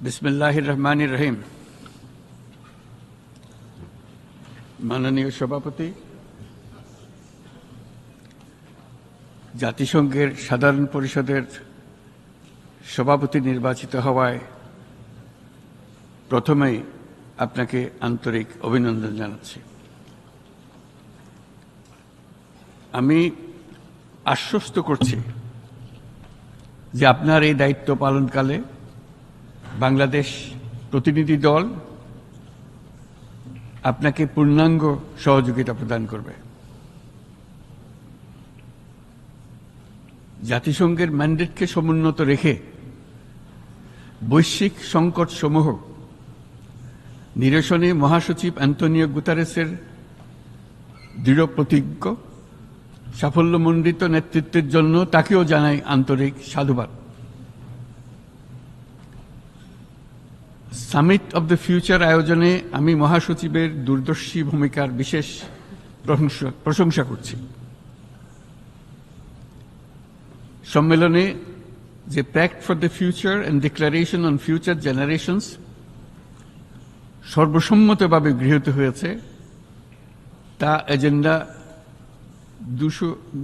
বিসমিল্লাহির রহমানির রহিম। মাননীয় সভাপতি, জাতিসংঘের সাধারণ পরিষদের সভাপতি নির্বাচিত হওয়ায় প্রথমেই আপনাকে আন্তরিক অভিনন্দন জানাচ্ছি। আমি আশ্বস্ত করছি যে আপনার এই দায়িত্ব পালনকালে বাংলাদেশ প্রতিনিধি দল আপনাকে পূর্ণাঙ্গ সহযোগিতা প্রদান করবে। জাতিসংঘের ম্যান্ডেটকে সমুন্নত রেখে বৈশ্বিক সংকটসমূহ নিরসনে মহাসচিব অ্যান্টোনিও গুতারেসের দৃঢ় প্রতিজ্ঞ সাফল্যমণ্ডিত নেতৃত্বের জন্য তাকেও জানাই আন্তরিক সাধুবাদ। সামিট অব দ্য ফিউচার আয়োজনে আমি মহাসচিবের দূরদর্শী ভূমিকার বিশেষ প্রশংসা করছি। সম্মেলনে যে pact for the future and declaration on future generations সর্বসম্মতভাবে গৃহীত হয়েছে, তা এজেন্ডা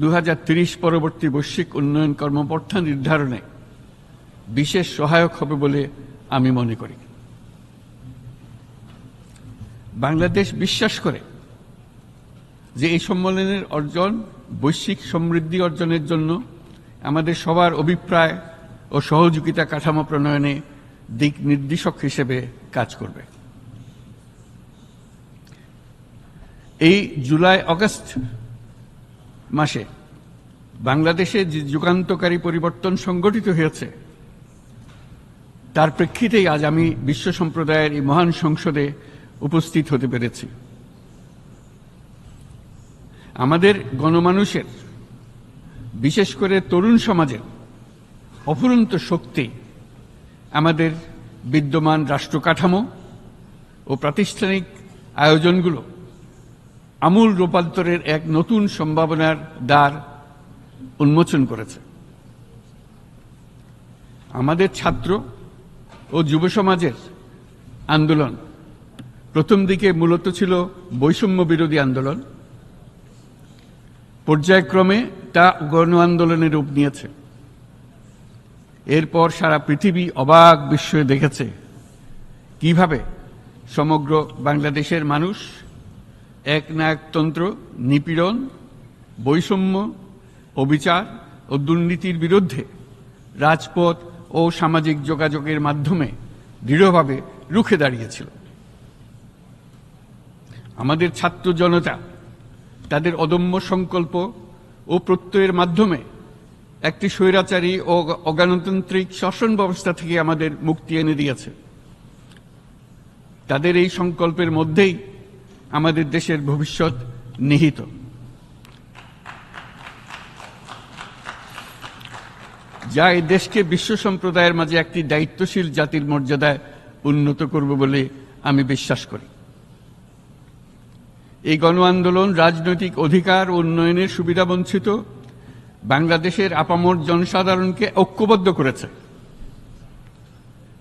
2030 পরবর্তী বৈশ্বিক উন্নয়ন কর্মপন্থা নির্ধারণে বিশেষ সহায়ক হবে বলে আমি মনে করি। বাংলাদেশ বিশ্বাস করে যে এই সম্মেলনের অর্জন বৈশ্বিক সমৃদ্ধি অর্জনের জন্য আমাদের সবার অভিপ্রায় ও সহযোগিতা কাঠামো প্রণয়নে দিক নির্দেশক হিসেবে কাজ করবে। এই জুলাই আগস্ট মাসে বাংলাদেশে যে যুগান্তকারী পরিবর্তন সংগঠিত হয়েছে তার প্রেক্ষিতেই আজ আমি বিশ্ব সম্প্রদায়ের এই মহান সংসদে উপস্থিত হতে পেরেছি। আমাদের গণমানুষের, বিশেষ করে তরুণ সমাজের অফুরন্ত শক্তি আমাদের বিদ্যমান রাষ্ট্র কাঠামো ও প্রাতিষ্ঠানিক আয়োজনগুলো আমূল রূপান্তরের এক নতুন সম্ভাবনার দ্বার উন্মোচন করেছে। আমাদের ছাত্র ও যুব সমাজের আন্দোলন প্রথম দিকে মূলত ছিল বৈষম্য বিরোধী আন্দোলন, পর্যায়ক্রমে তা গণ আন্দোলনের রূপ নিয়েছে। এরপর সারা পৃথিবী অবাক বিস্ময়ে দেখেছে কিভাবে সমগ্র বাংলাদেশের মানুষ একনায়কতন্ত্র, নিপীড়ন, বৈষম্য, অবিচার ও দুর্নীতির বিরুদ্ধে রাজপথ ও সামাজিক যোগাযোগের মাধ্যমে দৃঢ়ভাবে রুখে দাঁড়িয়েছিল। আমাদের ছাত্র জনতা তাদের অদম্য সংকল্প ও প্রত্যয়ের মাধ্যমে একটি স্বৈরাচারী ও অগণতান্ত্রিক শাসন ব্যবস্থা থেকে আমাদের মুক্তি এনে দিয়েছে। তাদের এই সংকল্পের মধ্যেই আমাদের দেশের ভবিষ্যৎ নিহিত। যা এই দেশকে বিশ্ব সম্প্রদায়ের মাঝে একটি দায়িত্বশীল জাতির মর্যাদায় উন্নত করবে বলে আমি বিশ্বাস করি। এই গণ আন্দোলন রাজনৈতিক অধিকার ও উন্নয়নের সুবিধাবঞ্চিত বাংলাদেশের আপামর জনসাধারণকে ঐক্যবদ্ধ করেছে।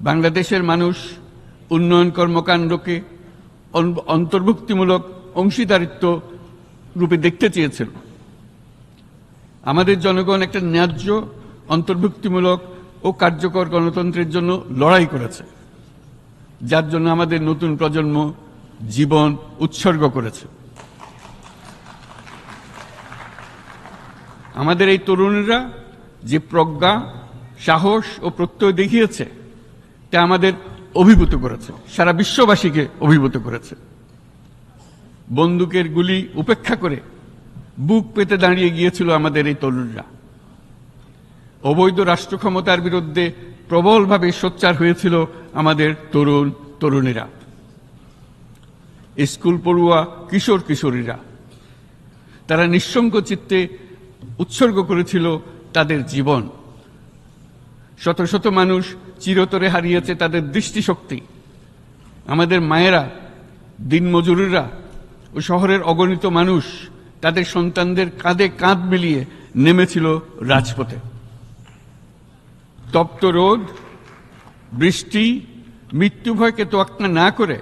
বাংলাদেশের মানুষ উন্নয়ন কর্মকাণ্ডকে অন্তর্ভুক্তিমূলক অংশীদারিত্ব রূপে দেখতে চেয়েছিল। আমাদের জনগণ একটা ন্যায্য, অন্তর্ভুক্তিমূলক ও কার্যকর গণতন্ত্রের জন্য লড়াই করেছে, যার জন্য আমাদের নতুন প্রজন্ম জীবন উৎসর্গ করেছে। আমাদের এই তরুণরা যে প্রজ্ঞা, সাহস ও প্রত্যয় দেখিয়েছে তা আমাদের অভিভূত করেছে, সারা বিশ্ববাসীকে অভিভূত করেছে। বন্দুকের গুলি উপেক্ষা করে বুক পেতে দাঁড়িয়ে গিয়েছিল আমাদের এই তরুণরা। অবৈধ রাষ্ট্র ক্ষমতার বিরুদ্ধে প্রবলভাবে সোচ্চার হয়েছিল আমাদের তরুণ তরুণীরা। স্কুল পড়ুয়া কিশোর কিশোরীরা তারা নিঃসঙ্গ চিত্তে উৎসর্গ করেছিল তাদের জীবন। শত শত মানুষ চিরতরে হারিয়েছে তাদের দৃষ্টিশক্তি। আমাদের মায়েরা, দিনমজুরিরা ও শহরের অগণিত মানুষ তাদের সন্তানদের কাঁধে কাঁধ মিলিয়ে নেমেছিল রাজপথে। তপ্ত রোদ, বৃষ্টি, মৃত্যু ভয়কে তোয়াক্কা না করে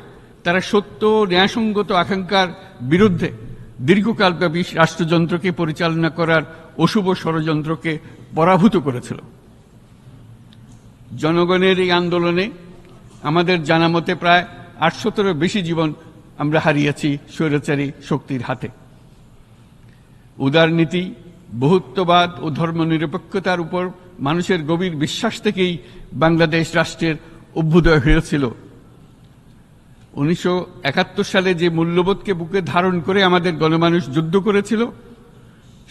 তারা সত্য ও ন্যায়সঙ্গত আকাঙ্ক্ষার বিরুদ্ধে দীর্ঘকালব্যাপী রাষ্ট্রযন্ত্রকে পরিচালনা করার অশুভ ষড়যন্ত্রকে পরাভূত করেছিল। জনগণের এই আন্দোলনে আমাদের জানা মতে প্রায় 800-এরও বেশি জীবন আমরা হারিয়েছি স্বৈরাচারী শক্তির হাতে। উদারনীতি, বহুত্ববাদ ও ধর্মনিরপেক্ষতার উপর মানুষের গভীর বিশ্বাস থেকেই বাংলাদেশ রাষ্ট্রের অভ্যুদয় হয়েছিল। 1971 সালে যে মূল্যবোধকে বুকে ধারণ করে আমাদের গণমানুষ যুদ্ধ করেছিল,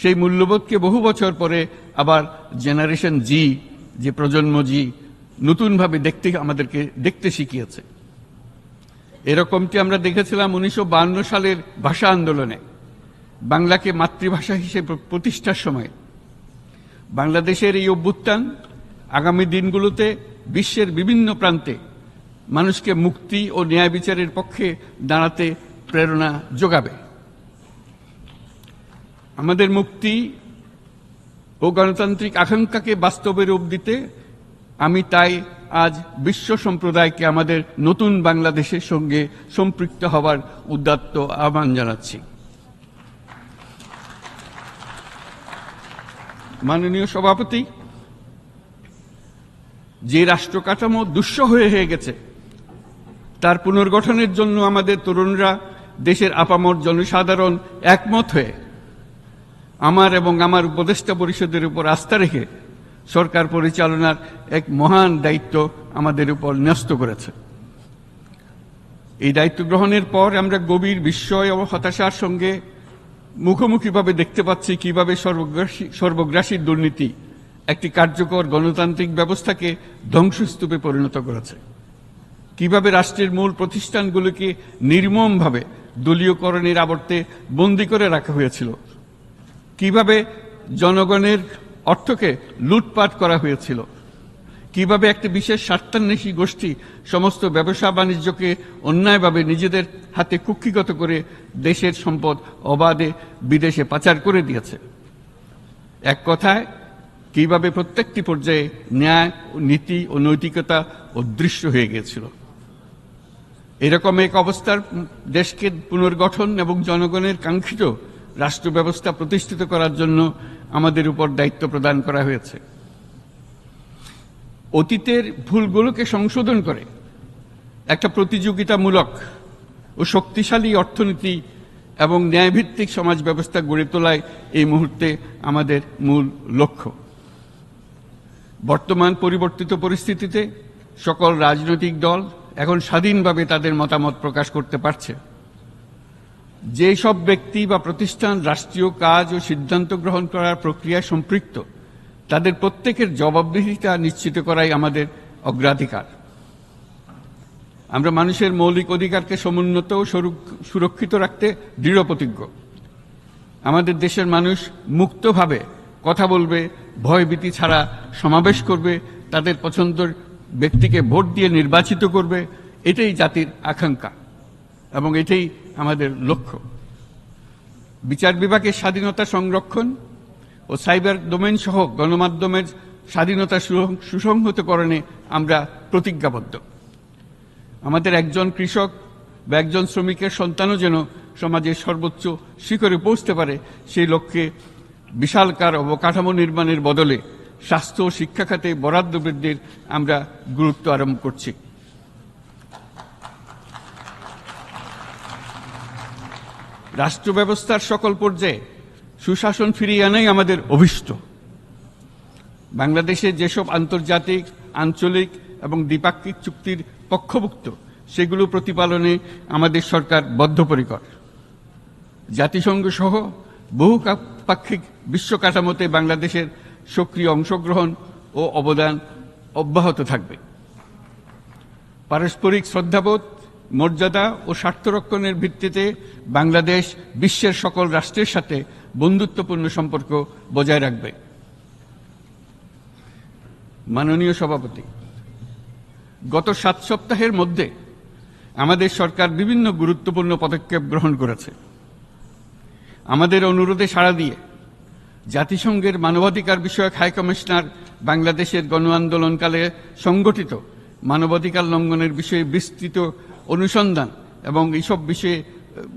সেই মূল্যবোধকে বহু বছর পরে আবার জেনারেশন জি, যে প্রজন্ম জি, নতুনভাবে আমাদেরকে দেখতে শিখিয়েছে। এরকমটি আমরা দেখেছিলাম 1952 সালের ভাষা আন্দোলনে, বাংলাকে মাতৃভাষা হিসেবে প্রতিষ্ঠার সময়। বাংলাদেশের এই অভ্যুত্থান আগামী দিনগুলোতে বিশ্বের বিভিন্ন প্রান্তে মানুষকে মুক্তি ও ন্যায় বিচারের পক্ষে দাঁড়াতে প্রেরণা যোগাবে। আমাদের মুক্তি ও গণতান্ত্রিক আকাঙ্ক্ষাকে বাস্তবে রূপ দিতে আমি তাই আজ বিশ্ব সম্প্রদায়কে আমাদের নতুন বাংলাদেশের সঙ্গে সম্পৃক্ত হওয়ার উদাত্ত আহ্বান জানাচ্ছি। মাননীয় সভাপতি, যে রাষ্ট্র কাঠামো দুঃসহ হয়ে গেছে তার পুনর্গঠনের জন্য আমাদের তরুণরা, দেশের আপামর জনসাধারণ একমত হয়ে আমার এবং আমার উপদেষ্টা পরিষদের উপর আস্থা রেখে সরকার পরিচালনার এক মহান দায়িত্ব আমাদের উপর ন্যস্ত করেছে। এই দায়িত্ব গ্রহণের পর আমরা গভীর বিস্ময় ও হতাশার সঙ্গে মুখোমুখিভাবে দেখতে পাচ্ছি কিভাবে সর্বগ্রাসী দুর্নীতি একটি কার্যকর গণতান্ত্রিক ব্যবস্থাকে ধ্বংসস্তূপে পরিণত করেছে, কিভাবে রাষ্ট্রের মূল প্রতিষ্ঠানগুলোকে নির্মমভাবে দলীয়করণের আবর্তে বন্দী করে রাখা হয়েছিল, কিভাবে জনগণের অর্থকে লুটপাট করা হয়েছিল, কিভাবে একটি বিশেষ স্বার্থান্বেষী গোষ্ঠী সমস্ত ব্যবসা বাণিজ্যকে অন্যায়ভাবে নিজেদের হাতে কুক্ষিগত করে দেশের সম্পদ অবাধে বিদেশে পাচার করে দিয়েছে। এক কথায়, কিভাবে প্রত্যেকটি পর্যায়ে ন্যায়, নীতি ও নৈতিকতা অদৃশ্য হয়ে গিয়েছিল। এরকম এক অবস্থার দেশকে পুনর্গঠন এবং জনগণের কাঙ্ক্ষিত রাষ্ট্র ব্যবস্থা প্রতিষ্ঠিত করার জন্য আমাদের উপর দায়িত্ব প্রদান করা হয়েছে। অতীতের ভুলগুলোকে সংশোধন করে একটা প্রতিযোগিতামূলক ও শক্তিশালী অর্থনীতি এবং ন্যায়ভিত্তিক সমাজ ব্যবস্থা গড়ে তোলাই এই মুহূর্তে আমাদের মূল লক্ষ্য। বর্তমান পরিবর্তিত পরিস্থিতিতে সকল রাজনৈতিক দল এখন স্বাধীনভাবে তাদের মতামত প্রকাশ করতে পারছে। যে সব ব্যক্তি বা প্রতিষ্ঠান রাষ্ট্রীয় কাজ ও সিদ্ধান্ত গ্রহণ করার প্রক্রিয়ায় সম্পৃক্ত, তাদের প্রত্যেকের জবাবদিহিতা নিশ্চিত করাই আমাদের অগ্রাধিকার। আমরা মানুষের মৌলিক অধিকারকে সমুন্নত ও সুরক্ষিত রাখতে দৃঢ়প্রতিজ্ঞ। আমাদের দেশের মানুষ মুক্তভাবে কথা বলবে, ভয়ভীতি ছাড়া সমাবেশ করবে, তাদের পছন্দের ব্যক্তিকে ভোট দিয়ে নির্বাচিত করবে, এটাই জাতির আকাঙ্ক্ষা এবং এটাই আমাদের লক্ষ্য। বিচার বিভাগের স্বাধীনতা সংরক্ষণ ও সাইবার ডোমেইন সহ গণমাধ্যমের স্বাধীনতা সুসংহতকরণে আমরা প্রতিজ্ঞাবদ্ধ। আমাদের একজন কৃষক বা একজন শ্রমিকের সন্তানও যেন সমাজের সর্বোচ্চ শিখরে পৌঁছতে পারে, সেই লক্ষ্যে বিশালকার অবকাঠামো নির্মাণের বদলে স্বাস্থ্য ও শিক্ষা খাতে বরাদ্দ বৃদ্ধির আমরা গুরুত্ব আরোপ করছি। রাষ্ট্র ব্যবস্থার সকল পর্যায়ে সুশাসন ফিরিয়ে আনাই আমাদের অভীষ্ট। বাংলাদেশে যেসব আন্তর্জাতিক, আঞ্চলিক এবং দ্বিপাক্ষিক চুক্তির পক্ষভুক্ত, সেগুলো প্রতিপালনে আমাদের সরকার বদ্ধপরিকর। জাতিসংঘ সহ বহুপাক্ষিক বিশ্ব কাঠামোতে বাংলাদেশের সক্রিয় অংশগ্রহণ ও অবদান অব্যাহত থাকবে। পারস্পরিক শ্রদ্ধাবোধ, মর্যাদা ও স্বার্থরক্ষণের ভিত্তিতে বাংলাদেশ বিশ্বের সকল রাষ্ট্রের সাথে বন্ধুত্বপূর্ণ সম্পর্ক বজায় রাখবে। মাননীয় সভাপতি, গত 7 সপ্তাহের মধ্যে আমাদের সরকার বিভিন্ন গুরুত্বপূর্ণ পদক্ষেপ গ্রহণ করেছে। আমাদের অনুরোধে সাড়া দিয়ে জাতিসংঘের মানবাধিকার বিষয়ক হাই কমিশনার বাংলাদেশের গণ আন্দোলনকালে সংগঠিত মানবাধিকার লঙ্ঘনের বিষয়ে বিস্তৃত অনুসন্ধান এবং এইসব বিষয়ে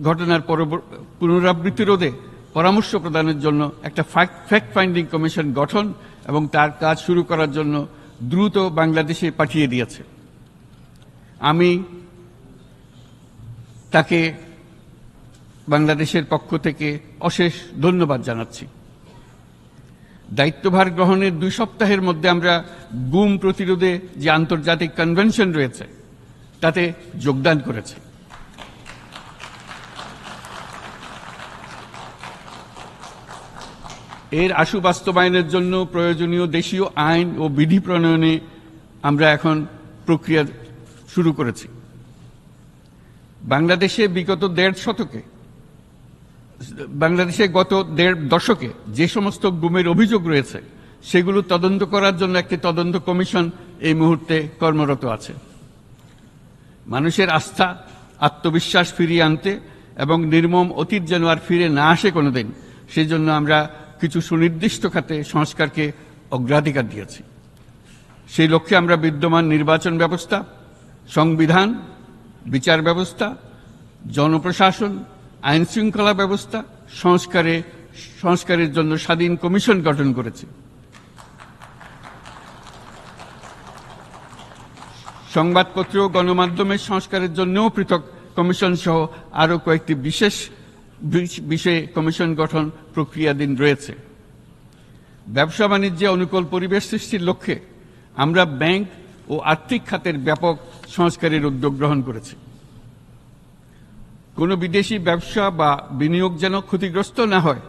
ঘটনার পুনরাবৃত্তি রোধে পরামর্শ প্রদানের জন্য একটা ফ্যাক্ট ফাইন্ডিং কমিশন গঠন এবং তার কাজ শুরু করার জন্য দ্রুত বাংলাদেশে পাঠিয়ে দিয়েছে। আমি তাকে বাংলাদেশের পক্ষ থেকে অশেষ ধন্যবাদ জানাচ্ছি। দায়িত্বভার গ্রহণের 2 সপ্তাহের মধ্যে আমরা গুম প্রতিরোধে যে আন্তর্জাতিক কনভেনশন রয়েছে তাতে যোগদান করেছি। এর আশু বাস্তবায়নের জন্য প্রয়োজনীয় দেশীয় আইন ও বিধি প্রণয়নে আমরা এখন প্রক্রিয়া শুরু করেছি। বাংলাদেশে গত দেড় দশকে যে সমস্ত গুমের অভিযোগ রয়েছে সেগুলো তদন্ত করার জন্য একটি তদন্ত কমিশন এই মুহূর্তে কর্মরত আছে। মানুষের আস্থা আত্মবিশ্বাস ফিরিয়ে আনতে এবং নির্মম অতীত যেন আর ফিরে না আসে কোনোদিন, সেই জন্য আমরা কিছু সুনির্দিষ্ট খাতে সংস্কারকে অগ্রাধিকার দিয়েছি। সেই লক্ষ্যে আমরা বিদ্যমান নির্বাচন ব্যবস্থা, সংবিধান, বিচার ব্যবস্থা, জনপ্রশাসন, আইন শৃঙ্খলা ব্যবস্থা সংস্কারের জন্য স্বাধীন কমিশন গঠন করেছি। সংবাদপত্র ও গণমাধ্যমের সংস্কারের জন্যও পৃথক কমিশন সহ আরও কয়েকটি বিশেষ বিষয়ে কমিশন গঠন প্রক্রিয়াধীন রয়েছে। ব্যবসা বাণিজ্যে অনুকূল পরিবেশ সৃষ্টির লক্ষ্যে আমরা ব্যাংক ও আর্থিক খাতের ব্যাপক সংস্কারের উদ্যোগ গ্রহণ করেছি। কোনো বিদেশি ব্যবসা বা বিনিয়োগ যেন ক্ষতিগ্রস্ত না হয়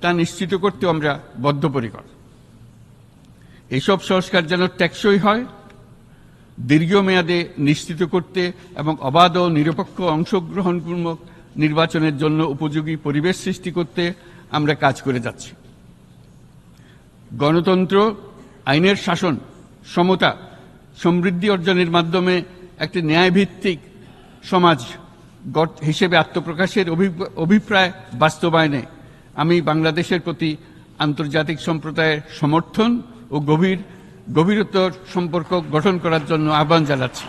তা নিশ্চিত করতে আমরা বদ্ধপরিকর। এইসব সংস্কার যেন টেকসই হয়, দীর্ঘমেয়াদে নিশ্চিত করতে এবং অবাধ ও নিরপেক্ষ অংশগ্রহণপূর্বক নির্বাচনের জন্য উপযোগী পরিবেশ সৃষ্টি করতে আমরা কাজ করে যাচ্ছি। গণতন্ত্র, আইনের শাসন, সমতা, সমৃদ্ধি অর্জনের মাধ্যমে একটি ন্যায়ভিত্তিক সমাজ হিসেবে আত্মপ্রকাশের অভিপ্রায় বাস্তবায়নে আমি বাংলাদেশের প্রতি আন্তর্জাতিক সম্প্রদায়ের সমর্থন ও গভীরতর সম্পর্ক গঠন করার জন্য আহ্বান জানাচ্ছি।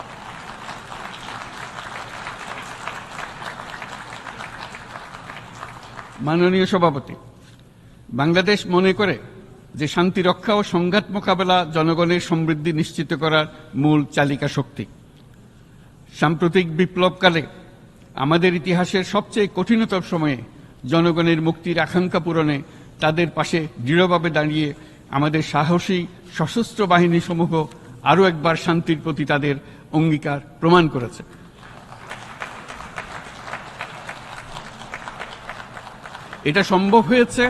মাননীয় সভাপতি, বাংলাদেশ মনে করে যে শান্তি রক্ষা ও সংঘাত মোকাবেলা জনগণের সমৃদ্ধি নিশ্চিত করার মূল চালিকা শক্তি। সাম্প্রতিক বিপ্লবকালে আমাদের ইতিহাসের সবচেয়ে কঠিনতম সময়ে জনগণের মুক্তির আকাঙ্ক্ষা পূরণে তাদের পাশে দৃঢ়ভাবে দাঁড়িয়ে আমাদের সাহসী সশস্ত্র বাহিনী সমূহ আরও একবার শান্তির প্রতি তাদের অঙ্গীকার প্রমাণ করেছে। এটা সম্ভব হয়েছে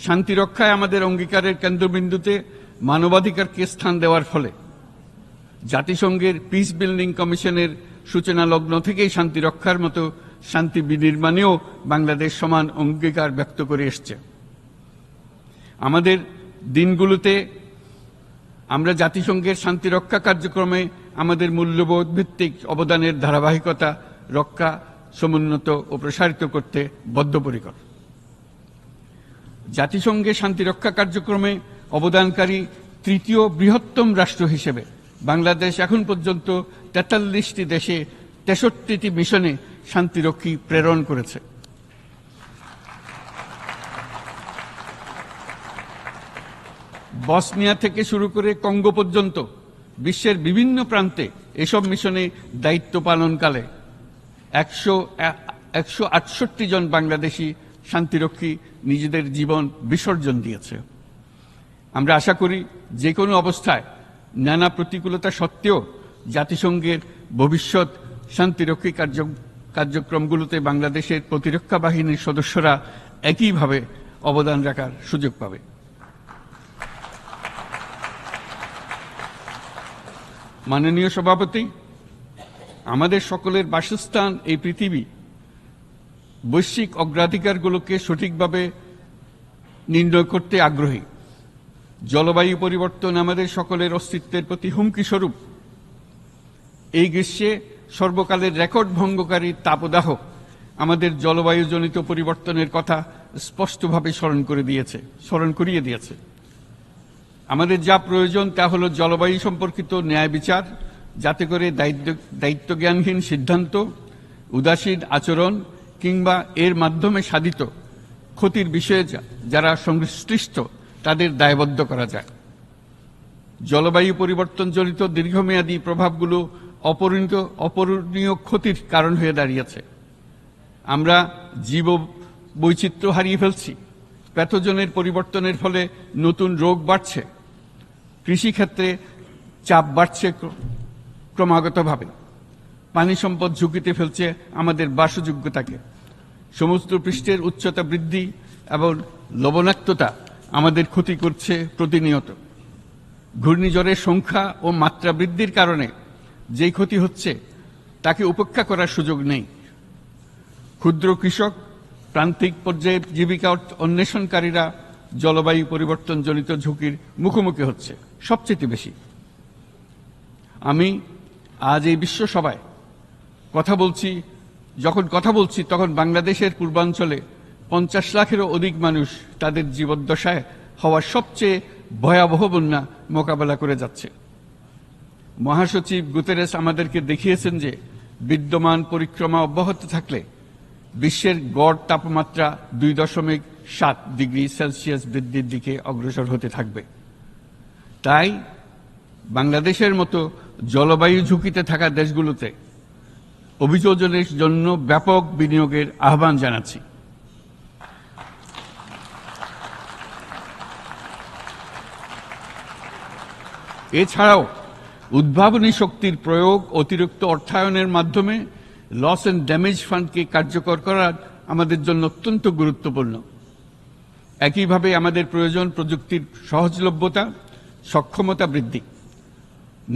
শান্তি রক্ষায় আমাদের অঙ্গীকারের কেন্দ্রবিন্দুতে মানবাধিকারকে স্থান দেওয়ার ফলে। জাতিসংঘের পিস বিল্ডিং কমিশনের সূচনা লগ্ন থেকেই শান্তি রক্ষার মতো শান্তি বিনির্মাণেও বাংলাদেশ সমান অঙ্গীকার ব্যক্ত করে এসছে। আমাদের দিনগুলোতে আমরা জাতিসংঘের শান্তি রক্ষা কার্যক্রমে আমাদের মূল্যবোধ ভিত্তিক অবদানের ধারাবাহিকতা রক্ষা, সমুন্নত ও প্রসারিত করতে বদ্ধপরিকর। জাতিসংঘের শান্তি রক্ষা কার্যক্রমে অবদানকারী তৃতীয় বৃহত্তম রাষ্ট্র হিসেবে বাংলাদেশ এখন পর্যন্ত 43টি দেশে 63টি মিশনে শান্তিরক্ষী প্রেরণ করেছে। বসনিয়া থেকে শুরু করে কঙ্গো পর্যন্ত বিশ্বের বিভিন্ন প্রান্তে এসব মিশনে দায়িত্ব পালনকালে 168 জন বাংলাদেশি শান্তিরক্ষী নিজেদের জীবন বিসর্জন দিয়েছে। আমরা আশা করি যে কোনো অবস্থায় নানা প্রতিকূলতা সত্ত্বেও জাতিসংঘের ভবিষ্যৎ শান্তিরক্ষী কার্যক্রমগুলোতে বাংলাদেশের প্রতিরক্ষা বাহিনীর সদস্যরা একইভাবে অবদান রাখার সুযোগ পাবে। মাননীয় সভাপতি, আমাদের সকলের বাসস্থান এই পৃথিবী বৈশ্বিক অগ্রাধিকারগুলোকে সঠিকভাবে নির্ণয় করতে আগ্রহী। জলবায়ু পরিবর্তন আমাদের সকলের অস্তিত্বের প্রতি হুমকি স্বরূপ। এই গ্রীষ্মে সর্বকালের রেকর্ড ভঙ্গকারী তাপদাহ আমাদের জলবায়ুজনিত পরিবর্তনের কথা স্পষ্টভাবে স্মরণ করিয়ে দিয়েছে। আমাদের যা প্রয়োজন তা হলো জলবায়ু সম্পর্কিত ন্যায় বিচার, যাতে করে দায়িত্বজ্ঞানহীন সিদ্ধান্ত, উদাসীন আচরণ কিংবা এর মাধ্যমে সাধিত ক্ষতির বিষয়ে যারা সংশ্লিষ্ট তাদের দায়বদ্ধ করা যায়। জলবায়ু পরিবর্তনজনিত দীর্ঘমেয়াদী প্রভাবগুলো অপূরণীয় ক্ষতির কারণ হয়ে দাঁড়িয়েছে। আমরা জীব বৈচিত্র্য হারিয়ে ফেলছি, প্যাথোজেনের পরিবর্তনের ফলে নতুন রোগ বাড়ছে, কৃষিক্ষেত্রে চাপ বাড়ছে ক্রমাগতভাবে, পানি সম্পদ ঝুঁকিতে ফেলছে আমাদের বাসযোগ্যতাকে, সমুদ্র পৃষ্ঠের উচ্চতা বৃদ্ধি এবং লবণাক্ততা আমাদের ক্ষতি করছে প্রতিনিয়ত। ঘূর্ণিঝড়ের সংখ্যা ও মাত্রা বৃদ্ধির কারণে যেই ক্ষতি হচ্ছে তাকে উপেক্ষা করার সুযোগ নেই। ক্ষুদ্র কৃষক, প্রান্তিক পর্যায়ে জীবিকা অন্বেষণকারীরা জলবায়ু পরিবর্তনজনিত ঝুঁকির মুখোমুখি হচ্ছে সবচেয়ে বেশি। আমি আজ এই বিশ্ব সভায় যখন কথা বলছি তখন বাংলাদেশের পূর্বাঞ্চলে 50 লাখেরও অধিক মানুষ তাদের জীবদ্দশায় হওয়া সবচেয়ে ভয়াবহ বন্যা মোকাবেলা করে যাচ্ছে। মহাসচিব গুতেরেস আমাদেরকে দেখিয়েছেন যে বিদ্যমান পরিক্রমা অব্যাহত থাকলে বিশ্বের গড় তাপমাত্রা 2.7 ডিগ্রি সেলসিয়াস বৃদ্ধির দিকে অগ্রসর হতে থাকবে। তাই বাংলাদেশের মতো জলবায়ু ঝুঁকিতে থাকা দেশগুলোতে অভিযোজনের জন্য ব্যাপক বিনিয়োগের আহ্বান জানাচ্ছি। এছাড়াও উদ্ভাবনী শক্তির প্রয়োগ, অতিরিক্ত অর্থায়নের মাধ্যমে লস অ্যান্ড ড্যামেজ ফান্ডকে কার্যকর করা আমাদের জন্য অত্যন্ত গুরুত্বপূর্ণ। একইভাবে আমাদের প্রয়োজন প্রযুক্তির সহজলভ্যতা, সক্ষমতা বৃদ্ধি।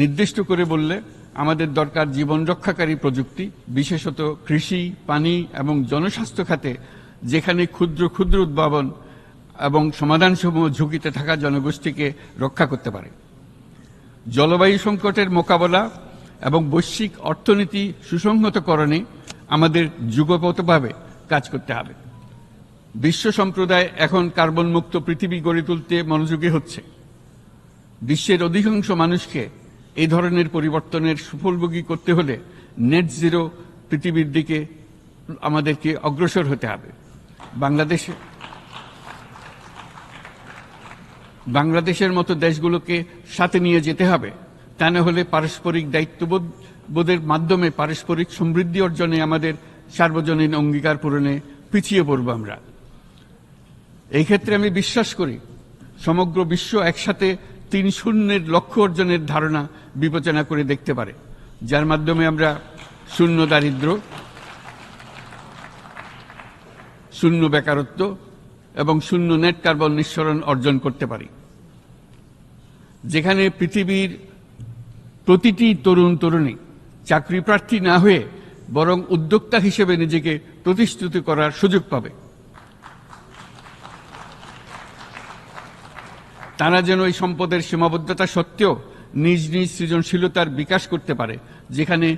নির্দিষ্ট করে বললে আমাদের দরকার জীবন রক্ষাকারী প্রযুক্তি, বিশেষত কৃষি, পানি এবং জনস্বাস্থ্য খাতে, যেখানে ক্ষুদ্র ক্ষুদ্র উদ্ভাবন এবং সমাধানসমূহ ঝুঁকিতে থাকা জনগোষ্ঠীকে রক্ষা করতে পারে। জলবায়ু সংকটের মোকাবেলা এবং বৈশ্বিক অর্থনীতি সুসংহতকরণে আমাদের যুগপৎভাবে কাজ করতে হবে। বিশ্ব সম্প্রদায় এখন কার্বন মুক্ত পৃথিবী গড়ে তুলতে মনোযোগী হচ্ছে। বিশ্বের অধিকাংশ মানুষকে এই ধরনের পরিবর্তনের সুফলভোগী করতে হলে নেট জিরো পৃথিবীর দিকে আমাদেরকে অগ্রসর হতে হবে। বাংলাদেশের মতো দেশগুলোকে সাথে নিয়ে যেতে হবে। তা না হলে পারস্পরিক দায়িত্ববোধের মাধ্যমে পারস্পরিক সমৃদ্ধি অর্জনে আমাদের সার্বজনীন অঙ্গীকার পূরণে পিছিয়ে পড়ব আমরা। এই ক্ষেত্রে আমি বিশ্বাস করি সমগ্র বিশ্ব একসাথে 3-0 লক্ষ্য অর্জনের ধারণা বিবেচনা করে দেখতে পারে, যার মাধ্যমে আমরা শূন্য দারিদ্র্য, শূন্য বেকারত্ব এবং শূন্য নেট কার্বন নিঃসরণ অর্জন করতে পারি। যেখানে পৃথিবীর প্রতিটি তরুণ তরুণী চাকরি প্রার্থী না হয়ে বরং উদ্যোক্তা হিসেবে নিজেকে প্রতিষ্ঠিত করার সুযোগ পাবে। তারা যেন এই সম্পদের সীমাবদ্ধতা সত্ত্বেও নিজ নিজ সৃজনশীলতার বিকাশ করতে পারে, যেখানে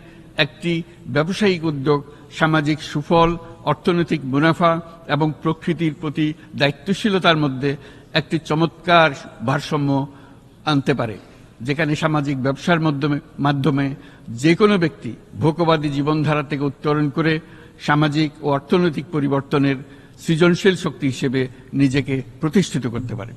একটি ব্যবসায়িক উদ্যোগ সামাজিক সুফল, অর্থনৈতিক মুনাফা এবং প্রকৃতির প্রতি দায়িত্বশীলতার মধ্যে একটি চমৎকার ভারসাম্য আনতে পারে, যেখানে সামাজিক ব্যবসার মাধ্যমে যে কোনো ব্যক্তি ভোগবাদী জীবনধারা থেকে উত্তরণ করে সামাজিক ও অর্থনৈতিক পরিবর্তনের সৃজনশীল শক্তি হিসেবে নিজেকে প্রতিষ্ঠিত করতে পারে।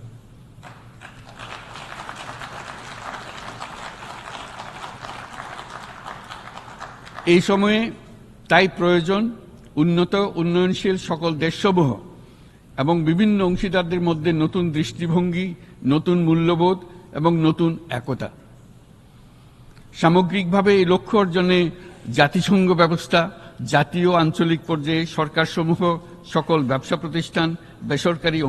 এই সময়ে তাই প্রয়োজন উন্নত উন্নয়নশীল সকল দেশসমূহ এবং বিভিন্ন অংশীদারদের মধ্যে নতুন দৃষ্টিভঙ্গি, নতুন মূল্যবোধ এবং নতুন একতা। সামগ্রিকভাবে এই লক্ষ্য অর্জনে জাতিসংঘ ব্যবস্থা, জাতীয় আঞ্চলিক পর্যায়ে সরকারসমূহ, সকল ব্যবসা প্রতিষ্ঠান, বেসরকারি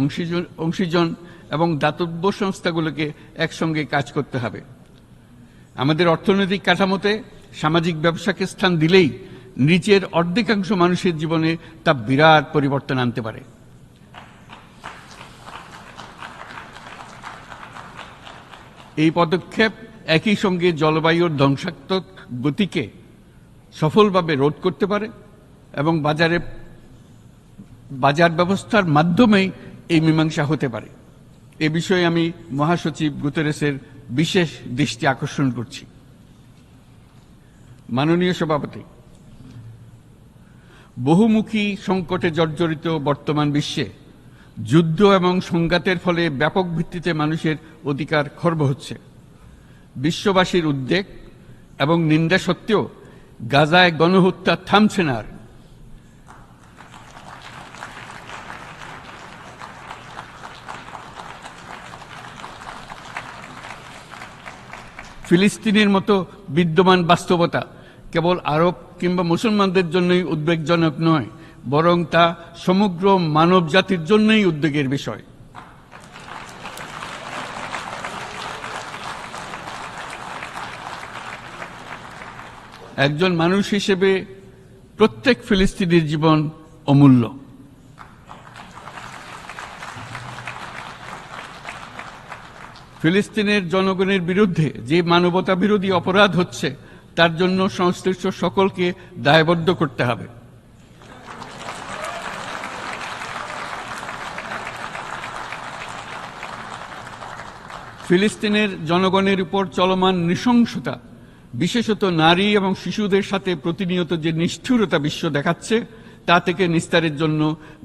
অংশীজন এবং দাতব্য সংস্থাগুলোকে একসঙ্গে কাজ করতে হবে। আমাদের অর্থনৈতিক কাঠামোতে সামাজিক ব্যবসাকে স্থান দিলেই নিচের অর্ধেকাংশ মানুষের জীবনে তা বিরাট পরিবর্তন আনতে পারে। এই পদক্ষেপ একই সঙ্গে জলবায়ুর ধ্বংসাত্মক গতিকে সফলভাবে রোধ করতে পারে এবং বাজার ব্যবস্থার মাধ্যমেই এই মীমাংসা হতে পারে। এ বিষয়ে আমি মহাসচিব গুতেরেসের বিশেষ দৃষ্টি আকর্ষণ করছি। মাননীয় সভাপতি, বহুমুখী সংকটে জর্জরিত বর্তমান বিশ্বে যুদ্ধ এবং সংঘাতের ফলে ব্যাপক ভিত্তিতে মানুষের অধিকার খর্ব হচ্ছে। বিশ্ববাসীর উদ্বেগ এবং নিন্দা সত্ত্বেও গাজায় গণহত্যা থামছে না। ফিলিস্তিনের মতো বিদ্যমান বাস্তবতা কেবল আরব কিংবা মুসলমানদের জন্যই উদ্বেগজনক নয়, বরং তা সমগ্র মানব জাতির জন্যই উদ্বেগের বিষয়। একজন মানুষ হিসেবে প্রত্যেক ফিলিস্তিনির জীবন অমূল্য। ফিলিস্তিনের জনগণের বিরুদ্ধে যে মানবতা বিরোধী অপরাধ হচ্ছে তার জন্য সংশ্লিষ্ট সকলকে দায়বদ্ধ করতে হবে। ফিলিস্তিনের জনগণের উপর চলমান নৃশংসতা, বিশেষত নারী এবং শিশুদের সাথে প্রতিনিয়ত যে নিষ্ঠুরতা বিশ্ব দেখাচ্ছে, তা থেকে নিস্তারের জন্য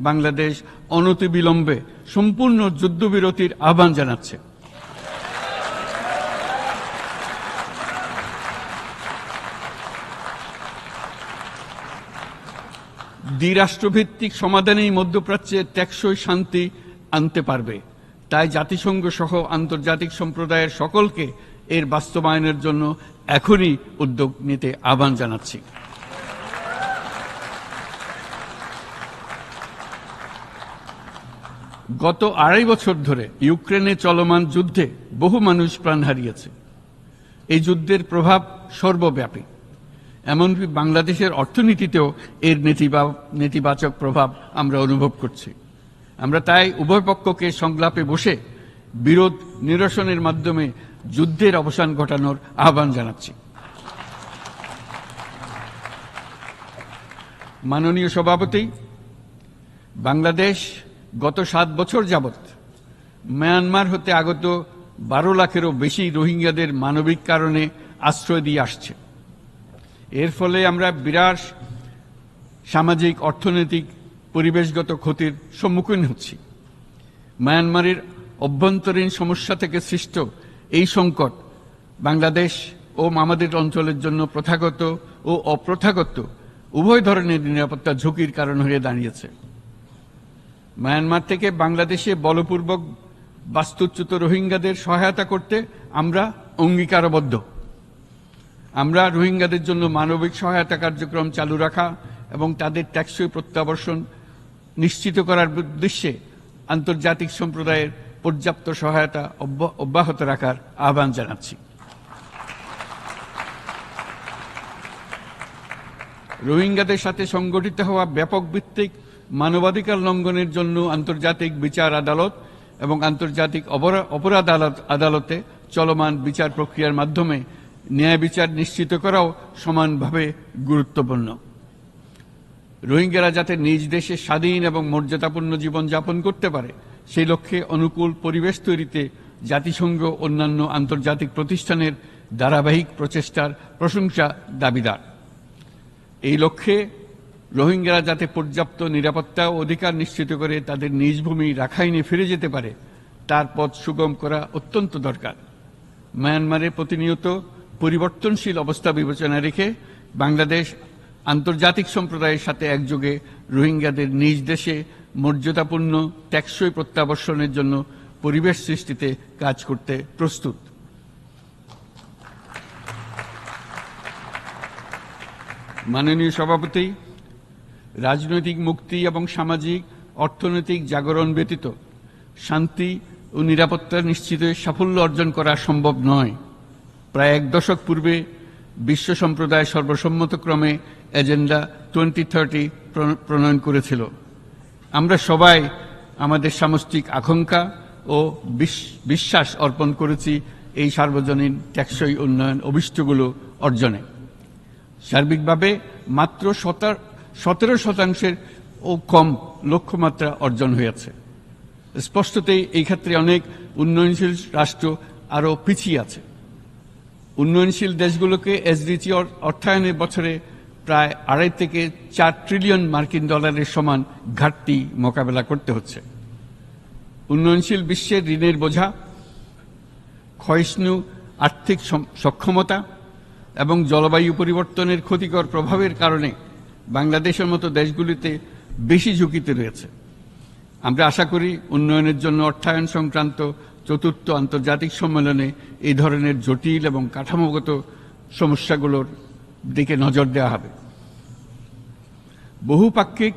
বাংলাদেশ অনতিবিলম্বে সম্পূর্ণ যুদ্ধবিরতির আহ্বান জানাচ্ছে। দ্বিরাষ্ট্রভিত্তিক সমাধানেই মধ্যপ্রাচ্যে টেকসই শান্তি আনতে পারবে। তাই জাতিসংঘ সহ আন্তর্জাতিক সম্প্রদায়ের সকলকে এর বাস্তবায়নের জন্য এখনই উদ্যোগ নিতে আহ্বান জানাচ্ছি। গত 2.5 বছর ধরে ইউক্রেনে চলমান যুদ্ধে বহু মানুষ প্রাণ হারিয়েছে। এই যুদ্ধের প্রভাব সর্বব্যাপী, এমনকি বাংলাদেশের অর্থনীতিতেও এর নেতিবাচক প্রভাব আমরা অনুভব করছি। আমরা তাই উভয় পক্ষকে সংলাপে বসে বিরোধ নিরসনের মাধ্যমে যুদ্ধের অবসান ঘটানোর আহ্বান জানাচ্ছি। মাননীয় সভাপতি, বাংলাদেশ গত 7 বছর যাবৎ মায়ানমার হতে আগত 12 লাখেরও বেশি রোহিঙ্গাদের মানবিক কারণে আশ্রয় দিয়ে আসছে। এর ফলে আমরা বিরাট সামাজিক, অর্থনৈতিক, পরিবেশগত ক্ষতির সম্মুখীন হচ্ছি। মায়ানমারের অভ্যন্তরীণ সমস্যা থেকে সৃষ্ট এই সংকট বাংলাদেশ ও আমাদের অঞ্চলের জন্য প্রথাগত ও অপ্রথাগত উভয় ধরনের নিরাপত্তা ঝুঁকির কারণ হয়ে দাঁড়িয়েছে। মায়ানমার থেকে বাংলাদেশে বলপূর্বক বাস্তুচ্যুত রোহিঙ্গাদের সহায়তা করতে আমরা অঙ্গীকারবদ্ধ। আমরা রোহিঙ্গাদের জন্য মানবিক সহায়তা কার্যক্রম চালু রাখা এবং তাদের টেকসই প্রত্যাবর্তন নিশ্চিত করার উদ্দেশ্যে আন্তর্জাতিক সম্প্রদায়ের পর্যাপ্ত সহায়তা অব্যাহত রাখার আহ্বান জানাচ্ছি। রোহিঙ্গাদের সাথে সংগঠিত হওয়া ব্যাপক ভিত্তিক মানবাধিকার লঙ্ঘনের জন্য আন্তর্জাতিক বিচার আদালত এবং আন্তর্জাতিক অপরাধ আদালতে চলমান বিচার প্রক্রিয়ার মাধ্যমে ন্যায় বিচার নিশ্চিত করাও সমানভাবে গুরুত্বপূর্ণ। রোহিঙ্গারা যাতে নিজ দেশে স্বাধীন এবং মর্যাদাপূর্ণ জীবনযাপন করতে পারে, সেই লক্ষ্যে অনুকূল পরিবেশ তৈরিতে জাতিসংঘ অন্যান্য আন্তর্জাতিক প্রতিষ্ঠানের ধারাবাহিক প্রচেষ্টার প্রশংসা দাবিদার। এই লক্ষ্যে রোহিঙ্গারা যাতে পর্যাপ্ত নিরাপত্তা ও অধিকার নিশ্চিত করে তাদের নিজ ভূমি রাখাইনে ফিরে যেতে পারে, তার পথ সুগম করা অত্যন্ত দরকার। মায়ানমারে প্রতিনিয়ত পরিবর্তনশীল অবস্থা বিবেচনা রেখে বাংলাদেশ আন্তর্জাতিক সম্প্রদায়ের সাথে একযোগে রোহিঙ্গাদের নিজ দেশে মর্যাদাপূর্ণ টেকসই প্রত্যাবর্তনের জন্য পরিবেশ সৃষ্টিতে কাজ করতে প্রস্তুত। মাননীয় সভাপতি, রাজনৈতিক মুক্তি এবং সামাজিক অর্থনৈতিক জাগরণ ব্যতীত শান্তি ও নিরাপত্তা নিশ্চিতে সাফল্য অর্জন করা সম্ভব নয়। প্রায় 1 দশক পূর্বে বিশ্ব সম্প্রদায় সর্বসম্মতক্রমে এজেন্ডা 2030 প্রণয়ন করেছিল। আমরা সবাই আমাদের সামষ্টিক আকাঙ্ক্ষা ও বিশ্বাস অর্পণ করেছি এই সার্বজনীন টেকসই উন্নয়ন অভিষ্টগুলো অর্জনে। সার্বিকভাবে মাত্র 17% ও কম লক্ষ্যমাত্রা অর্জন হয়েছে। স্পষ্টতই এই ক্ষেত্রে অনেক উন্নয়নশীল রাষ্ট্র আরও পিছিয়ে আছে। উন্নয়নশীল দেশগুলোকে এসডিজি অর্থায়নে বছরে প্রায় 2.5 থেকে 4 ট্রিলিয়ন মার্কিন ডলারের সমান ঘাটতি মোকাবেলা করতে হচ্ছে। উন্নয়নশীল বিশ্বের ঋণের বোঝা, ক্ষয়িষ্ণু আর্থিক সক্ষমতা এবং জলবায়ু পরিবর্তনের ক্ষতিকর প্রভাবের কারণে বাংলাদেশের মতো দেশগুলিতে বেশি ঝুঁকিতে রয়েছে। আমরা আশা করি উন্নয়নের জন্য অর্থায়ন সংক্রান্ত চতুর্থ আন্তর্জাতিক সম্মেলনে এই ধরনের জটিল এবং কাঠামোগত সমস্যাগুলোর দিকে নজর দেওয়া হবে। বহুপাক্ষিক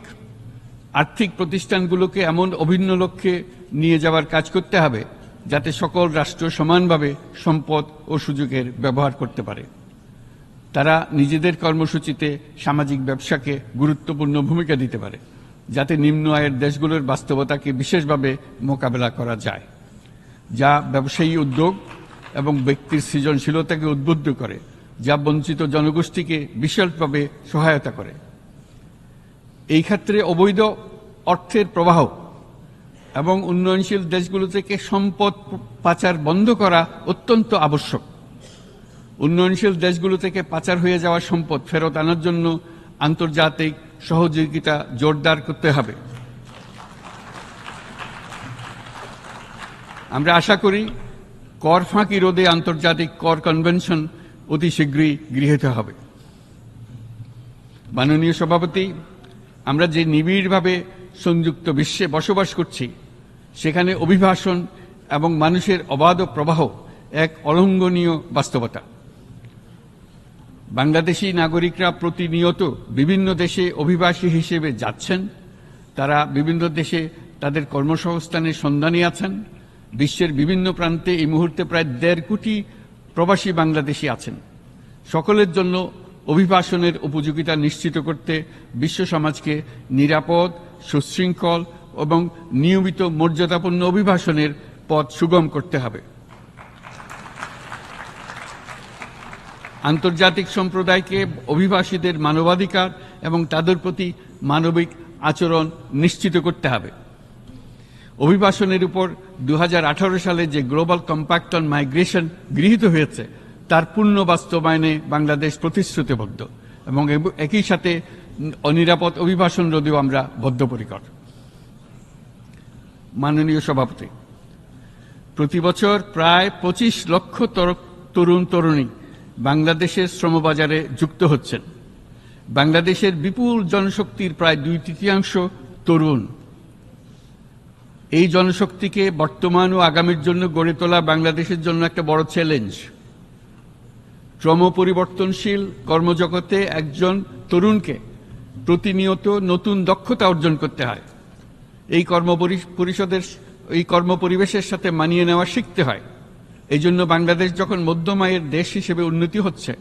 আর্থিক প্রতিষ্ঠানগুলোকে এমন অভিন্ন লক্ষ্যে নিয়ে যাওয়ার কাজ করতে হবে যাতে সকল রাষ্ট্র সমানভাবে সম্পদ ও সুযোগের ব্যবহার করতে পারে। তারা নিজেদের কর্মসূচিতে সামাজিক ব্যবসাকে গুরুত্বপূর্ণ ভূমিকা দিতে পারে, যাতে নিম্ন আয়ের দেশগুলোর বাস্তবতাকে বিশেষভাবে মোকাবেলা করা যায়, যা ব্যবসায়ী উদ্যোগ এবং ব্যক্তির সৃজনশীলতাকে উদ্বুদ্ধ করে, যা বঞ্চিত জনগোষ্ঠীকে বিশালভাবে সহায়তা করে। এই ক্ষেত্রে অবৈধ অর্থের প্রবাহ এবং উন্নয়নশীল দেশগুলো থেকে সম্পদ পাচার বন্ধ করা অত্যন্ত আবশ্যক। উন্নয়নশীল দেশগুলো থেকে পাচার হয়ে যাওয়া সম্পদ ফেরত আনার জন্য আন্তর্জাতিক সহযোগিতা জোরদার করতে হবে। আমরা আশা করি কর ফাঁকি রোধে আন্তর্জাতিক কর কনভেনশন অতি শীঘ্রই গৃহীত হবে। মাননীয় সভাপতি, আমরা যে নিবিড়ভাবে সংযুক্ত বিশ্বে বসবাস করছি, সেখানে অভিবাসন এবং মানুষের অবাধ প্রবাহ এক অলঙ্ঘনীয় বাস্তবতা। বাংলাদেশি নাগরিকরা প্রতিনিয়ত বিভিন্ন দেশে অভিবাসী হিসেবে যাচ্ছেন। তারা বিভিন্ন দেশে তাদের কর্মসংস্থানের সন্ধানে আছেন। বিশ্বের বিভিন্ন প্রান্তে এই মুহূর্তে প্রায় 1.5 কোটি প্রবাসী বাংলাদেশি আছেন। সকলের জন্য অভিবাসনের উপযোগিতা নিশ্চিত করতে বিশ্ব সমাজকে নিরাপদ, সুশৃঙ্খল এবং নিয়মিত মর্যাদাপূর্ণ অভিবাসনের পথ সুগম করতে হবে। আন্তর্জাতিক সম্প্রদায়কে অভিবাসীদের মানবাধিকার এবং তাদের প্রতি মানবিক আচরণ নিশ্চিত করতে হবে। অভিবাসনের উপর 2018 সালে যে গ্লোবাল কম্প্যাক্ট অন মাইগ্রেশন গৃহীত হয়েছে, তার পূর্ণ বাস্তবায়নে বাংলাদেশ প্রতিশ্রুতিবদ্ধ এবং একই সাথে অনিরাপদ অভিবাসন রোধেও আমরা বদ্ধপরিকর। মাননীয় সভাপতি, প্রতি বছর প্রায় 25 লক্ষ তরুণ তরুণী বাংলাদেশের শ্রমবাজারে যুক্ত হচ্ছেন। বাংলাদেশের বিপুল জনশক্তির প্রায় 2/3 তরুণ। এই জনশক্তিকে বর্তমান ও আগামীর জন্য গড়ে তোলা বাংলাদেশের জন্য একটা বড় চ্যালেঞ্জ। ক্রমপরিবর্তনশীল কর্মজগতে একজন তরুণকে প্রতিনিয়ত নতুন দক্ষতা অর্জন করতে হয়। এই কর্মপরিবেশের সাথে মানিয়ে নেওয়া শিখতে হয়। এই জন্য বাংলাদেশ যখন মধ্যম আয়ের দেশ হিসেবে উন্নতি হচ্ছে,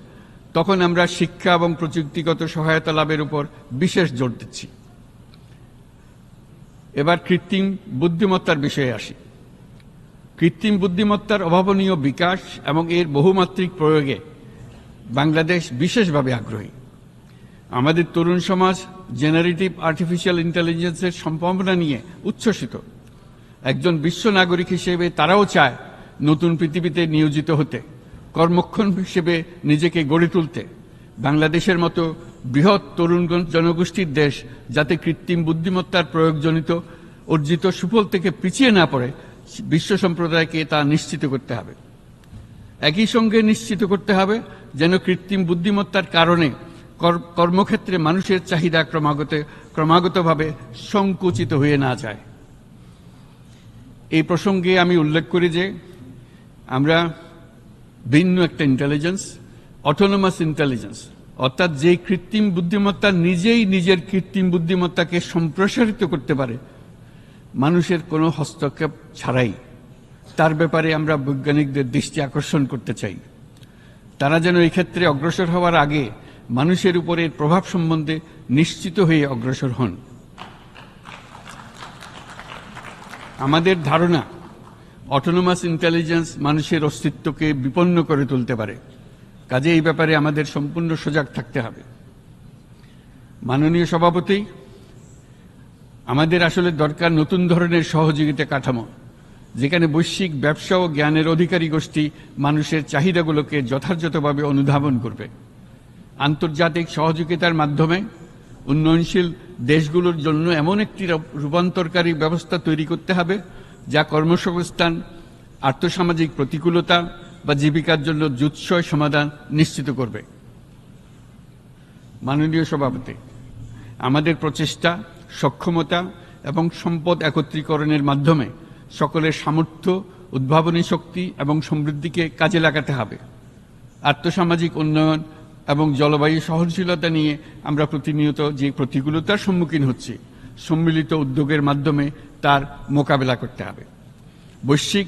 তখন আমরা শিক্ষা এবং প্রযুক্তিগত সহায়তা লাভের উপর বিশেষ জোর দিচ্ছি। এবার কৃত্রিম বুদ্ধিমত্তার বিষয়ে আসি। কৃত্রিম বুদ্ধিমত্তার অভাবনীয় বিকাশ এবং এর বহুমাত্রিক প্রয়োগে বাংলাদেশ বিশেষভাবে আগ্রহী। আমাদের তরুণ সমাজ জেনারেটিভ আর্টিফিশিয়াল ইন্টেলিজেন্সের সম্ভাবনা নিয়ে উচ্ছ্বসিত। একজন বিশ্ব নাগরিক হিসেবে তারাও চায় নতুন পৃথিবীতে নিয়োজিত হতে, কর্মক্ষম হিসেবে নিজেকে গড়ে তুলতে। বাংলাদেশের মতো বৃহৎ তরুণ জনগোষ্ঠীর দেশ যাতে কৃত্রিম বুদ্ধিমত্তার প্রয়োগজনিত অর্জিত সুফল থেকে পিছিয়ে না পড়ে, বিশ্ব সম্প্রদায়কে তা নিশ্চিত করতে হবে। একই সঙ্গে নিশ্চিত করতে হবে যেন কৃত্রিম বুদ্ধিমত্তার কারণে কর্মক্ষেত্রে মানুষের চাহিদা ক্রমাগতভাবে সংকুচিত হয়ে না যায়। এই প্রসঙ্গে আমি উল্লেখ করি যে আমরা ভিন্ন একটা ইন্টেলিজেন্স, অটোনোমাস ইন্টেলিজেন্স, অর্থাৎ যে কৃত্রিম বুদ্ধিমত্তা নিজেই নিজের কৃত্রিম বুদ্ধিমত্তাকে সম্প্রসারিত করতে পারে মানুষের কোনো হস্তক্ষেপ ছাড়াই, তার ব্যাপারে আমরা বৈজ্ঞানিকদের দৃষ্টি আকর্ষণ করতে চাই। তারা যেন এই ক্ষেত্রে অগ্রসর হওয়ার আগে মানুষের উপরের প্রভাব সম্বন্ধে নিশ্চিত হয়ে অগ্রসর হন। আমাদের ধারণা অটোনোমাস ইন্টেলিজেন্স মানুষের অস্তিত্বকে বিপন্ন করে তুলতে পারে, কাজে এই ব্যাপারে আমাদের সম্পূর্ণ সজাগ থাকতে হবে। মাননীয় সভাপতি, আমাদের আসলে দরকার নতুন ধরনের সহযোগিতা কাঠামো, যেখানে বৈশ্বিক ব্যবসা ও জ্ঞানের অধিকারী গোষ্ঠী মানুষের চাহিদাগুলোকে যথাযথভাবে অনুধাবন করবে। আন্তর্জাতিক সহযোগিতার মাধ্যমে উন্নয়নশীল দেশগুলোর জন্য এমন একটি রূপান্তরকারী ব্যবস্থা তৈরি করতে হবে যা কর্মসংস্থান, আর্থসামাজিক প্রতিকূলতা বা জীবিকার জন্য যুৎসয় সমাধান নিশ্চিত করবে। মাননীয় সভাপতি, আমাদের প্রচেষ্টা, সক্ষমতা এবং সম্পদ একত্রীকরণের মাধ্যমে সকলের সামর্থ্য, উদ্ভাবনী শক্তি এবং সমৃদ্ধিকে কাজে লাগাতে হবে। আর্থসামাজিক উন্নয়ন এবং জলবায়ু সহনশীলতা নিয়ে আমরা প্রতিনিয়ত যে প্রতিকূলতার সম্মুখীন হচ্ছি, সম্মিলিত উদ্যোগের মাধ্যমে তার মোকাবেলা করতে হবে। বৈশ্বিক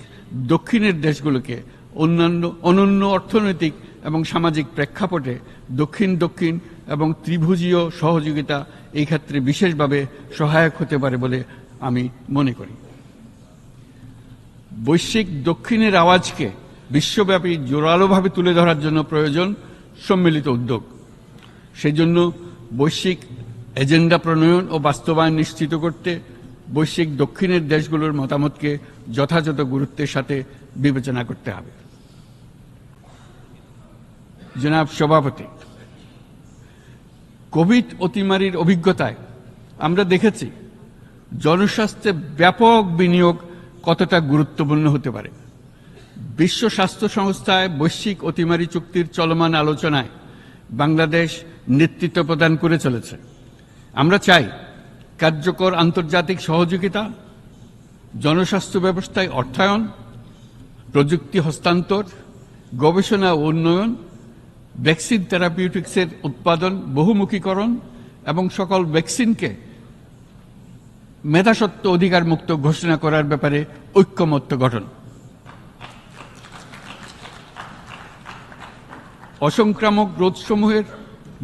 দক্ষিণের দেশগুলোকে অনন্য অর্থনৈতিক এবং সামাজিক প্রেক্ষাপটে দক্ষিণ দক্ষিণ এবং ত্রিভুজীয় সহযোগিতা এই ক্ষেত্রে বিশেষভাবে সহায়ক হতে পারে বলে আমি মনে করি। বৈশ্বিক দক্ষিণের আওয়াজকে বিশ্বব্যাপী জোরালোভাবে তুলে ধরার জন্য প্রয়োজন সম্মিলিত উদ্যোগ। সেই জন্য বৈশ্বিক এজেন্ডা প্রণয়ন ও বাস্তবায়ন নিশ্চিত করতে বৈশ্বিক দক্ষিণের দেশগুলোর মতামতকে যথাযথ গুরুত্বের সাথে বিবেচনা করতে হবে। জনাব সভাপতি, কোভিড অতিমারির অভিজ্ঞতায় আমরা দেখেছি জনস্বাস্থ্যে ব্যাপক বিনিয়োগ কতটা গুরুত্বপূর্ণ হতে পারে। বিশ্ব স্বাস্থ্য সংস্থায় বৈশ্বিক অতিমারি চুক্তির চলমান আলোচনায় বাংলাদেশ নেতৃত্ব প্রদান করে চলেছে। আমরা চাই কার্যকর আন্তর্জাতিক সহযোগিতা, জনস্বাস্থ্য ব্যবস্থায় অর্থায়ন, প্রযুক্তি হস্তান্তর, গবেষণা ও উন্নয়ন, ভ্যাকসিন থেরাপিউটিক্সের উৎপাদন, বহুমুখীকরণ এবং সকল ভ্যাকসিনকে মেধাস্বত্ব অধিকার মুক্ত ঘোষণা করার ব্যাপারে ঐক্যমত্য গঠন। অসংক্রামক রোগসমূহের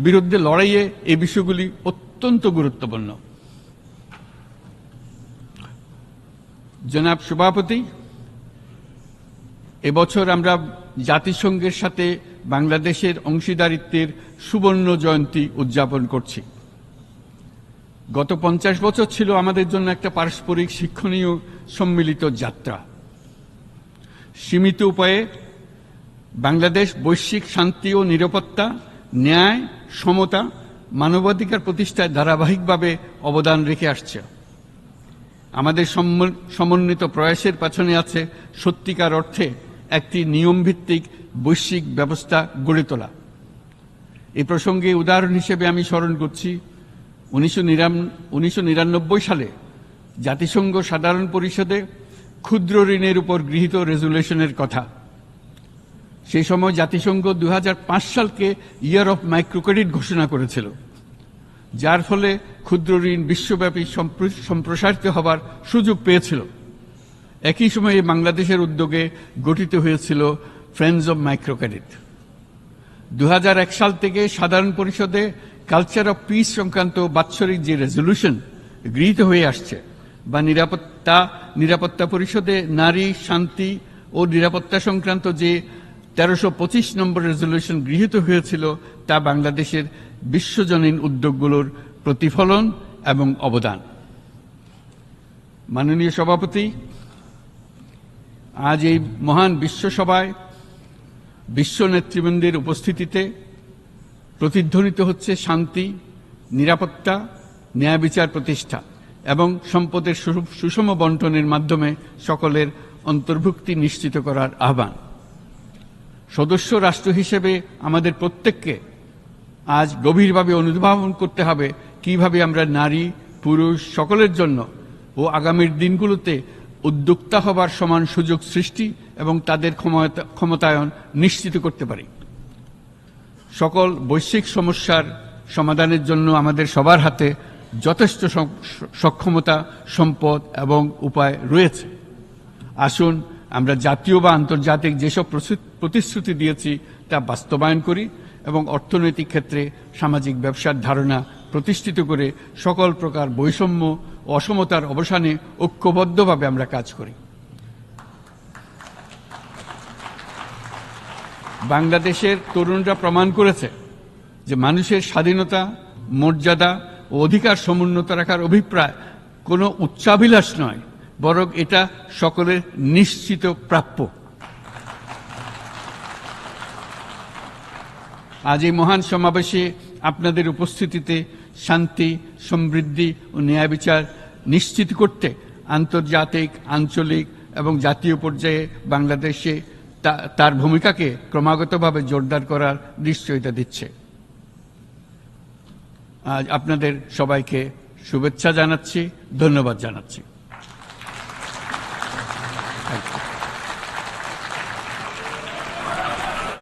বিরুদ্ধে লড়াইয়ে এই বিষয়গুলি অত্যন্ত গুরুত্বপূর্ণ। জনাব সভাপতি, এবছর আমরা জাতিসংঘের সাথে বাংলাদেশের অংশীদারিত্বের সুবর্ণ জয়ন্তী উদযাপন করছি। গত 50 বছর ছিল আমাদের জন্য একটা পারস্পরিক শিক্ষণীয় সম্মিলিত যাত্রা। সীমিত উপায়ে বাংলাদেশ বৈশ্বিক শান্তি ও নিরাপত্তা, ন্যায়, সমতা, মানবাধিকার প্রতিষ্ঠায় ধারাবাহিকভাবে অবদান রেখে আসছে। আমাদের সমন্বিত প্রয়াসের পেছনে আছে সত্যিকার অর্থে একটি নিয়মভিত্তিক বৈশ্বিক ব্যবস্থা গড়ে তোলা। এই প্রসঙ্গে উদাহরণ হিসেবে আমি স্মরণ করছি 1999 সালে জাতিসংঘ সাধারণ পরিষদে ক্ষুদ্র ঋণের উপর গৃহীত রেজুলেশনের কথা। সেই সময় জাতিসংঘ 2005 সালকে ইয়ার অফ মাইক্রোক্রেডিট ঘোষণা করেছিল, যার ফলে ক্ষুদ্র ঋণ বিশ্বব্যাপী সম্প্রসারিত হবার সুযোগ পেয়েছিল। একই সময়ে বাংলাদেশের উদ্যোগে গঠিত হয়েছিল ফ্রেন্ডস অব মাইক্রোক্রেডিট। 2001 সাল থেকে সাধারণ পরিষদে কালচার অফ পিস সংক্রান্ত বাৎসরিক যে রেজলিউশন গৃহীত হয়ে আসছে, বা নিরাপত্তা পরিষদে নারী, শান্তি ও নিরাপত্তা সংক্রান্ত যে 1325 নম্বর রেজলিউশন গৃহীত হয়েছিল, তা বাংলাদেশের বিশ্বজনীন উদ্যোগগুলোর প্রতিফলন এবং অবদান। মাননীয় সভাপতি, আজ এই মহান বিশ্বসভায় বিশ্ব নেতৃবৃন্দের উপস্থিতিতে প্রতিধ্বনিত হচ্ছে শান্তি, নিরাপত্তা, ন্যায় বিচার প্রতিষ্ঠা এবং সম্পদের সুষম বন্টনের মাধ্যমে সকলের অন্তর্ভুক্তি নিশ্চিত করার আহ্বান। সদস্য রাষ্ট্র হিসেবে আমাদের প্রত্যেককে আজ গভীরভাবে অনুধাবন করতে হবে কিভাবে আমরা নারী, পুরুষ সকলের জন্য ও আগামীর দিনগুলোতে উদ্যোক্তা হবার সমান সুযোগ সৃষ্টি এবং তাদের ক্ষমতায়ন নিশ্চিত করতে পারি। সকল বৈশ্বিক সমস্যার সমাধানের জন্য আমাদের সবার হাতে যথেষ্ট সক্ষমতা, সম্পদ এবং উপায় রয়েছে। আসুন আমরা জাতীয় বা আন্তর্জাতিক যেসব প্রতিশ্রুতি দিয়েছি তা বাস্তবায়ন করি এবং অর্থনৈতিক ক্ষেত্রে সামাজিক ব্যবসার ধারণা প্রতিষ্ঠিত করে সকল প্রকার বৈষম্য ও অসমতার অবসানে ঐক্যবদ্ধভাবে আমরা কাজ করি। বাংলাদেশের তরুণরা প্রমাণ করেছে যে মানুষের স্বাধীনতা, মর্যাদা ও অধিকার সমুন্নত রাখার অভিপ্রায় কোনো উচ্চাভিলাষ নয়, বরং এটা সকলের নিশ্চিত প্রাপ্য। আজ এই মহান সমাবেশে আপনাদের উপস্থিতিতে শান্তি, সমৃদ্ধি ও ন্যায় বিচার নিশ্চিত করতে আন্তর্জাতিক, আঞ্চলিক এবং জাতীয় পর্যায়ে বাংলাদেশে তার ভূমিকাকে ক্রমাগতভাবে জোরদার করার নিশ্চয়তা দিচ্ছে। আজ আপনাদের সবাইকে শুভেচ্ছা জানাচ্ছি, ধন্যবাদ জানাচ্ছি।